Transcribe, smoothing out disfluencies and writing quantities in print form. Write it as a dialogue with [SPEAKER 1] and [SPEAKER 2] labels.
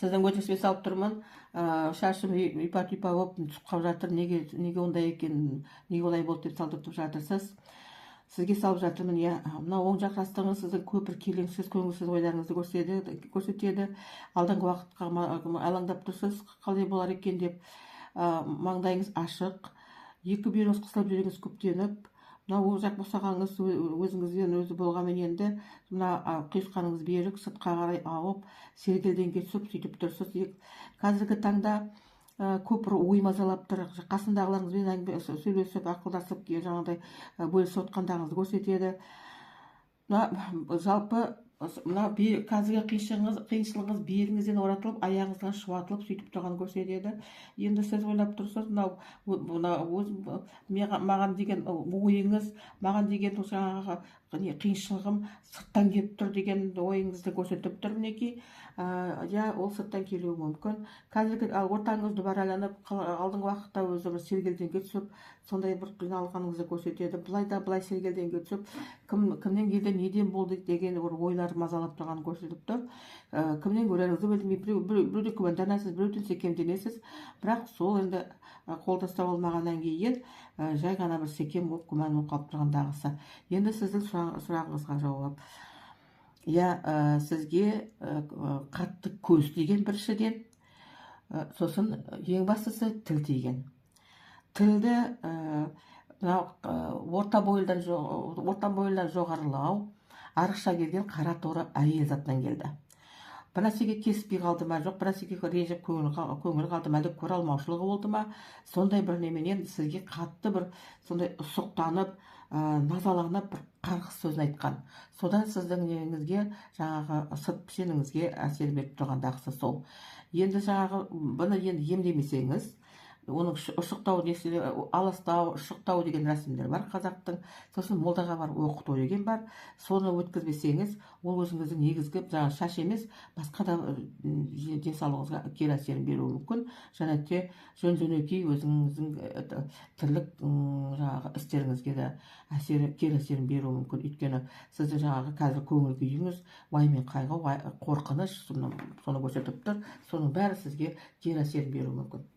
[SPEAKER 1] сіздің өтініш салып тұрмын. Шашым үйпа-түйпа болып түсіп қалып жатыр. Неге ондай екен, неге олай болды деп салдыртып жатырсыз. Сізге салып жатырмын. Мына оң жақ жастығыңыз сіздің көпір келеңсіз, көңілсіз ойларыңызды көрсетеді. Алдағы уақытқа алаңдап тұрсыз, қалай болар екен деп. Маңдайыңыз ашық, екі бүйіріңіз қысылып, жүрегіңіз көптеніп, мына оң жақ босағаңыз өзіңізден өзі болғанмен енді мына құйысқаныңыз берік, сыртқа қарай ауып, сергелдеңге түсіп сөйтіп тұрсыз. Қазіргі таңда көп ой мазалап тұр. Қасындағыларыңызбен сөйлесіп, ақылдасып, жаңағыдай бөлісіп отқандағыңызды көрсетеді. Жалпы мына қазіргі қиыншылығыңыз беліңізден оратылып, аяғыңыздан шұбатылып сөйтіп тұрған көрсетеді. Енді сіз ойлап тұрсыз, маған деген ойыңыз, маған деген жаңағы қиыншылығым сырттан келіп тұр деген ойыңызды көрсетіп тұр. Мінекей, ол сырттан келуі мүмкін. Қазіргі ортаңыз бараланып, алдыңғы уақытта өзіңіз сергелдеңге түсіп, сондай бір қиналғаныңызды көрсетеді. Былай да былай сергелдеңге түсіп, кімнен келді, неден болды деген ойлар мазалап тұрғанын көрсетіп тұр. Кімнен көреріңізді білмей, біреуді күмәнданасыз, біреуден секемденесіз. Бірақ сол енді қолда ұстап алмағаннан кейін жай ғана бір секем болып, күмән болып қалып тұрғандағысы. Енді сіздің сұрағыңызға жауап. Сізге қатты көз тиген біріншіден, сосын ең бастысы тіл тиген. Тілді орта бойлдан жоғарылау, арықша келген қара торы әйел затынан келді. Бір нәрсеге кеспей қалды ма, жоқ, бір нәрсеге ренжіп көңіл қалды ма, әлде көре алмаушылығы болды ма, сондай бір неменен сізге қатты бір сондай ұсықтанып, назаланып, бір қарғыс сөзін айтқан. Содан сіздің неңізге, жаңағы сырт пішініңізге әсер беріп тұрғандағысы сол. Енді жаңағы бұны енді емдемесеңіз, оның ұшықтау, аластау, ұшықтау деген рәсімдер бар қазақтың. Сосын молдаға бар оқыту деген бар. Соны өткізбесеңіз, ол өзіңіздің негізгі шаш емес, басқа да денсаулығыңызға кері әсерін беруі мүмкін. Және де жөн-жөнекей өзіңіздің тірлік істеріңізге де кері әсерін беруі мүмкін. Өйткені сіздің жаңағы қазір көңіл күйіңіз, уайым мен қайғы, қорқыныш соны көрсетіп тұр. Соның бәрі сізге кері әсерін беруі мүмкін.